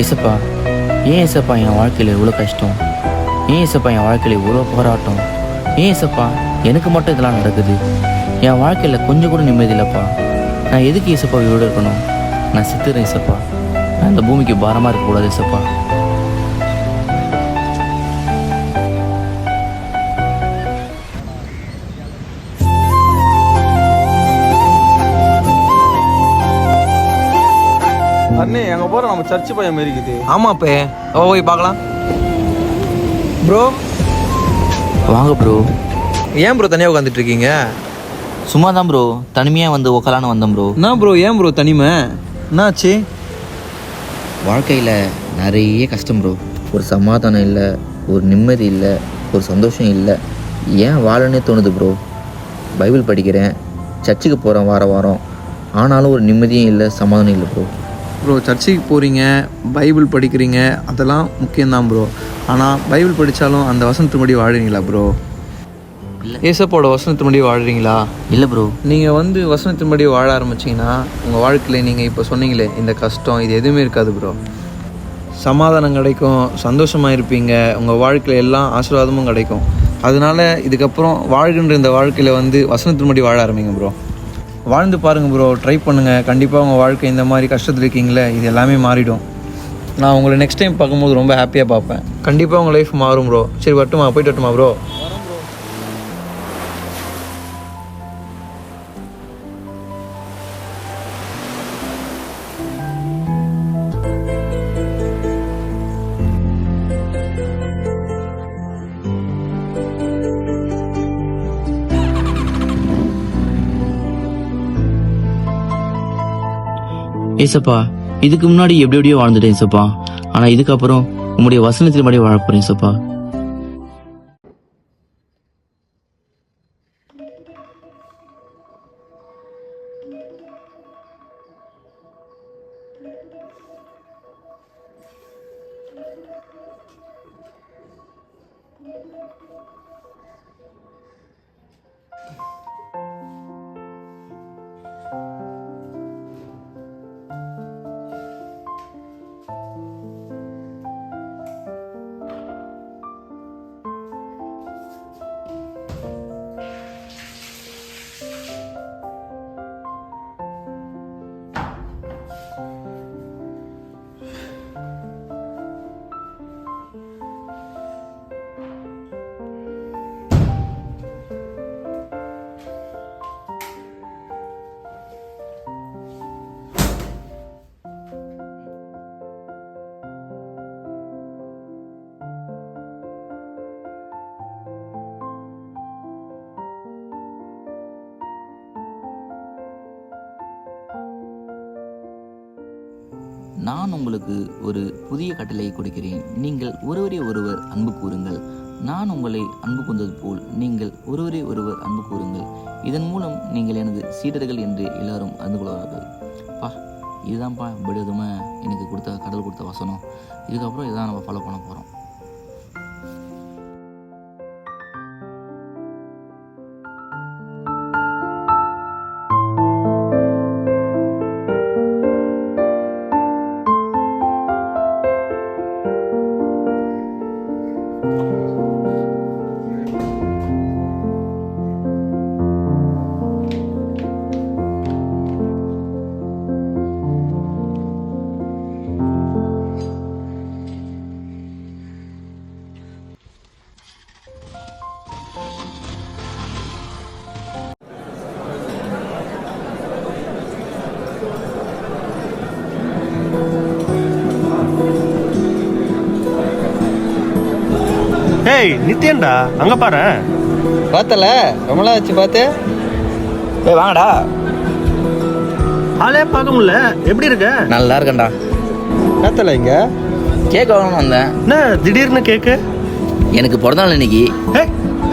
ஏசப்பா, ஏன் ஏசப்பா என் வாழ்க்கையில் இவ்வளோ கஷ்டம்? ஏன் ஏசப்பா என் வாழ்க்கையில் இவ்வளோ போராட்டம்? ஏன் ஏசப்பா எனக்கு மட்டும் இதெல்லாம் நடக்குது? என் வாழ்க்கையில் கொஞ்சம் கூட நிம்மதி இல்லைப்பா. நான் எதுக்கு ஏசப்பா இவ்வளோ இருக்கணும்? நான் செத்துறேன் ஏசப்பா. நான் இந்த பூமிக்கு பாரமாக இருக்கக்கூடாது ஏசப்பா. அண்ணே அங்கே போகிற நம்ம சர்ச்சு பையன் மாரி இருக்குது. ஆமாப்பே, போய் பார்க்கலாம். ப்ரோ வாங்க ப்ரோ. ஏன் ப்ரோ தனியாக உட்காந்துட்டு இருக்கீங்க? சும்மா தான் ப்ரோ, தனிமையாக வந்து உக்காலான்னு வந்தேன் ப்ரோ. என்ன ப்ரோ, ஏன் ப்ரோ தனிமை? என்னாச்சு? வாழ்க்கையில் நிறைய கஷ்டம் ப்ரோ. ஒரு சமாதானம் இல்லை, ஒரு நிம்மதி இல்லை, ஒரு சந்தோஷம் இல்லை. ஏன் வாழனே தோணுது ப்ரோ. பைபிள் படிக்கிறேன், சர்ச்சுக்கு போகிறேன் வாரம் வாரம், ஆனாலும் ஒரு நிம்மதியும் இல்லை, சமாதானம் இல்லை ப்ரோ. ப்ரோ சர்ச்சுக்கு போகிறீங்க, பைபிள் படிக்கிறீங்க, அதெல்லாம் முக்கியம்தான் ப்ரோ. ஆனால் பைபிள் படித்தாலும் அந்த வசனத்தின்படி வாழுறீங்களா ப்ரோ? ஏசப்போட வசனத்தின்படி வாழுறீங்களா? இல்லை ப்ரோ. நீங்கள் வந்து வசனத்தின்படி வாழ ஆரம்பிச்சிங்கன்னா உங்கள் வாழ்க்கையில் நீங்கள் இப்போ சொன்னீங்களே இந்த கஷ்டம் இது எதுவுமே இருக்காது ப்ரோ. சமாதானம் கிடைக்கும், சந்தோஷமாக இருப்பீங்க, உங்கள் வாழ்க்கையில் எல்லாம் ஆசீர்வாதமும் கிடைக்கும். அதனால இதுக்கப்புறம் வாழ்கின்ற இந்த வாழ்க்கையில் வந்து வசனத்தின்படி வாழ ஆரம்பிங்க ப்ரோ. வாழ்ந்து பாருங்கள் ப்ரோ, ட்ரை பண்ணுங்கள். கண்டிப்பாக உங்கள் வாழ்க்கை இந்த மாதிரி கஷ்டத்தில் இருக்கீங்களே, இது எல்லாமே மாறிடும். நான் உங்களை நெக்ஸ்ட் டைம் பார்க்கும்போது ரொம்ப ஹாப்பியாக பார்ப்பேன். கண்டிப்பாக உங்கள் லைஃப் மாறும் ப்ரோ. சரி வரட்டுமா, போயிட்டு வரட்டுமா ப்ரோ? ஏசப்பா, இதுக்கு முன்னாடி எப்படி எப்படியோ வாழ்ந்துட்டேன் ஏசப்பா. ஆனால் இதுக்கப்புறம் உங்களுடைய வசனத்தின்படி வாழ போகிறேன் ஏசப்பா. நான் உங்களுக்கு ஒரு புதிய கட்டளையை கொடுக்கிறேன். நீங்கள் ஒருவரே ஒருவர் அன்பு கூறுங்கள். நான் உங்களை அன்பு கூர்ந்தது போல் நீங்கள் ஒருவரே ஒருவர் அன்பு கூறுங்கள். இதன் மூலம் நீங்கள் எனது சீடர்கள் என்று எல்லாரும் அறிந்து கொள்வார்கள். பா, இதுதான்ப்பா விடுதுமே எனக்கு கடவுள் கொடுத்த வசனம். இதுக்கப்புறம் இதான் நம்ம ஃபாலோ பண்ண போகிறோம். ஏய் நித்யன்டா, அங்க பாரு. பார்த்தல, ரொம்ப நாள் ஆச்சு பார்த்து. வாங்கடா. ஆளே பார்க்க முடியல. எப்படி இருக்க? நல்லா இருக்கேன்டா. பார்த்தல, இங்க கேக் வாங்கணும் வந்தேன். என்ன திடீர்னு கேக்கு? எனக்கு பிறந்தநாள் இன்னைக்கு.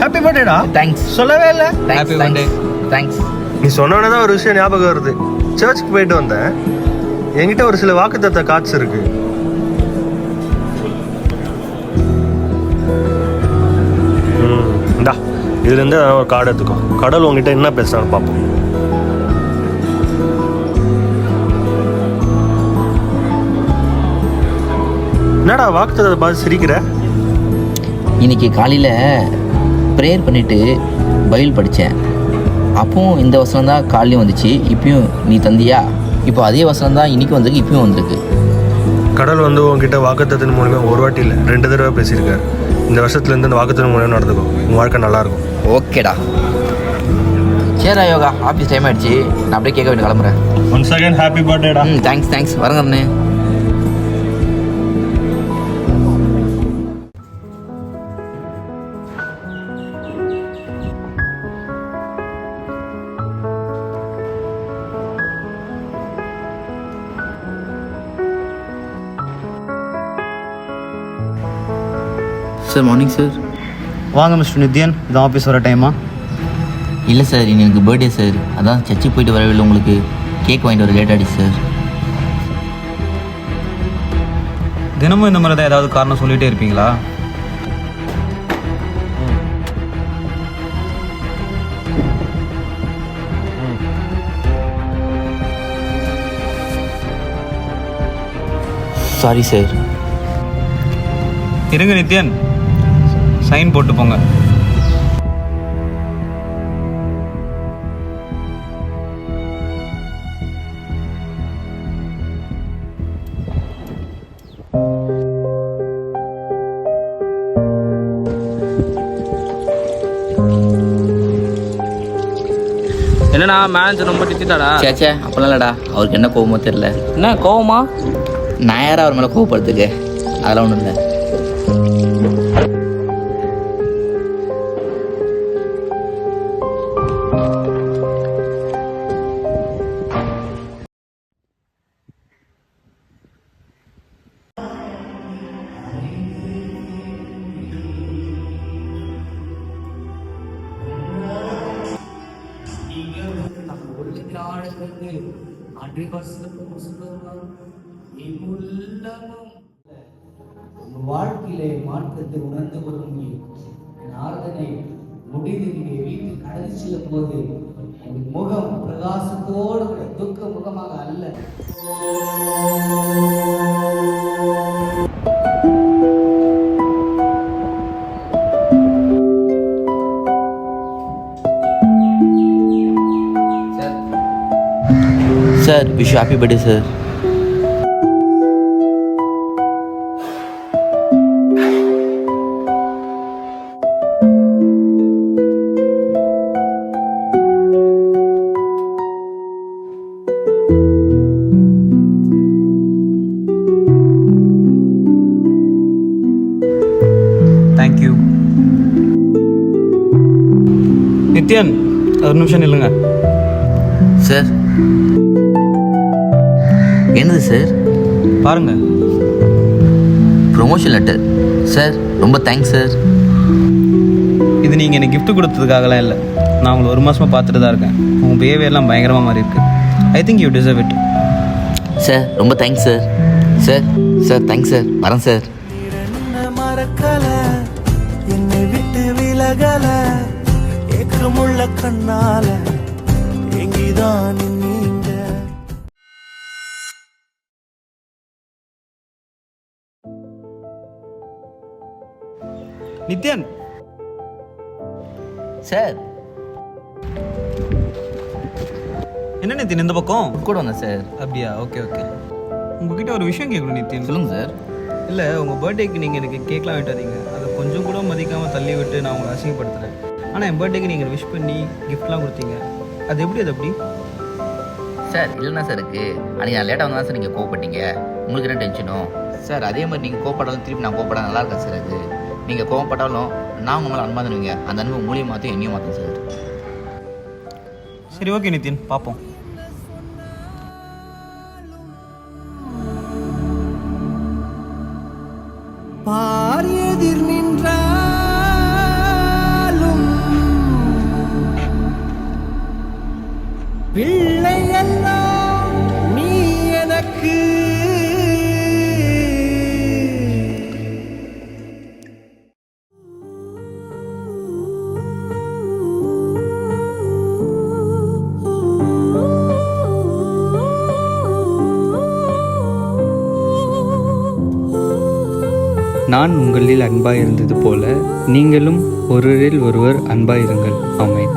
ஹாப்பி பர்த்டேடா. தேங்க்ஸ். சொல்லவே இல்லை. Happy birthday. தேங்க்ஸ். நீ சொன்னோன்னே தான் ஒரு விஷயம் ஞாபகம் வருது. சர்ச்சுக்கு போயிட்டு வந்தேன். என்கிட்ட ஒரு சில வாக்குத்தத்த கார்ட்ஸ் இருக்கு. இந்தா, இதுலேருந்து ஒரு கார்டு எடுத்துக்கோ. கடவுள் உங்ககிட்ட என்ன பேசுறான்னு பார்ப்போம். என்னடா வாக்குத்தத்தை பார்த்து சிரிக்கிற? இன்னைக்கு காலையில் ப்ரேயர் பண்ணிவிட்டு பைபிள் படித்தேன். அப்பவும் இந்த வசனம் தான் காலையும் வந்துச்சு, இப்பயும் நீ தந்தியா? இப்போ அதே வசனம் தான் இன்றைக்கும் வந்திருக்கு, இப்பயும் வந்திருக்கு. கடவுள் வந்து உங்ககிட்ட வாக்குத்தத்தின் மூலிமா ஒரு வாட்டி இல்லை 2 தடவை பேசியிருக்காரு. இந்த வருஷத்துலேருந்து இந்த வாக்குத்தத்தின் மூலிமா நடந்துக்கும், உங்கள் வாழ்க்கை நல்லாயிருக்கும். ஓகேடா. சரிடா யோகா, ஆஃபீஸ் டைம் ஆகிடுச்சு, நான் அப்படியே கேட்க வேண்டிய கிளம்புறேன். ஒன்ஸ் அகைன் ஹாப்பி பர்த்டேடா. தேங்க்ஸ் வரங்கண்ணே. Sir morning sir. வாங்க மிஸ்டர் நித்யன், இது ஆஃபீஸ் வர டைமா? இல்லை சார், இன்னைக்கு எனக்கு பர்த்டே சார், அதான் சர்ச்சுக்கு போயிட்டு வரவில்லை, உங்களுக்கு கேக் வாங்கிட்டு வர லேட் ஆகிடுச்சு சார். தினமும் இந்த மாதிரி தான் ஏதாவது காரணம் சொல்லிகிட்டே இருப்பீங்களா? Sorry sir. இருங்க நித்யன், சைன் போட்டு போங்க. என்னண்ணா மேனேஜர் ரொம்ப திட்டாடா? சேச்சே அப்பெல்லாம் இல்லைடா, அவருக்கு என்ன கோவமோ தெரில. என்ன கோவமா? நான் யாரும் அவர் மேலே கோவப்படுறதுக்கு, அதெல்லாம் ஒன்றும் இல்லை. வாழ்க்கையிலே மாற்றத்தை உணர்ந்து கொள்ள முடியும். என் ஆராதனை முடிந்து நீங்க வீட்டுக்கு கடந்து செல்லும் போது என் முகம் பிரகாசத்தோடு கூட துக்க முகமாக அல்ல. Sir wish happy birthday sir. Thank you. Nithyan, ஒரு நிமிஷம் நில்லுங்க. சார் என்னது சார்? பாருங்க, ப்ரொமோஷன் லெட்டர் சார். ரொம்ப தேங்க்ஸ் சார். இது நீங்கள் எனக்கு gift கொடுத்ததுக்காகலாம் இல்லை, நான் உங்களை 1 மாதமாக பார்த்துட்டு தான் இருக்கேன். உங்கள் பிஹேவியர்லாம் பயங்கரமாக மாதிரி இருக்குது. I think you deserve it. Sir ரொம்ப thanks sir. Sir sir thanks sir, வரேன் சார். மறக்கல என்னை விட்டு விலகல ஏக்கமுள்ள கண்ணால எங்கிதான் நீங்க. நித்யன் சார் என்ன நித்யன் இந்த பக்கம் கூட வந்தேன் சார். அப்படியா? Okay okay. உங்ககிட்ட ஒரு விஷயம் கேட்கணும் நித்யன். சொல்லுங்கள் சார். இல்லை, உங்கள் பர்த்டேக்கு நீங்கள் எனக்கு கேக்லாம் விட்டாதீங்க. அதை கொஞ்சம் கூட மதிக்காமல் தள்ளி விட்டு நான் உங்களை அசிங்கப்படுத்துகிறேன். ஆனால் என் பர்த்டேக்கு நீங்கள் விஷ் பண்ணி கிஃப்ட்லாம் கொடுத்தீங்க. அது எப்படி? சார் இல்லைன்னா சார் இருக்குது, அன்றைக்கி நான் லேட்டாக வந்தால் சார் நீங்கள் கோவப்பட்டீங்க. உங்களுக்கு என்ன டென்ஷனும் சார்? அதே மாதிரி நீங்கள் கோவப்பட்டாலும் திருப்பி நான் கோவப்பட நல்லா இருக்கேன் சார். அது நீங்கள் கோவப்பட்டாலும் நான் உங்கள் மேலே அன்பாக தருவீங்க, அந்த அன்பு மூலியம் மாற்றும் என்னையும் மாற்றும் சார். சரி ஓகே நித்யன், பார்ப்போம். பார் எதிர் நின்றாலும் பிள்ளையெல்லாம் நீ எனக்கு. நான் உங்களில் அன்பாயிருந்தது போல நீங்களும் ஒருவரில் ஒருவர் அன்பாயிருங்கள். ஆமென்.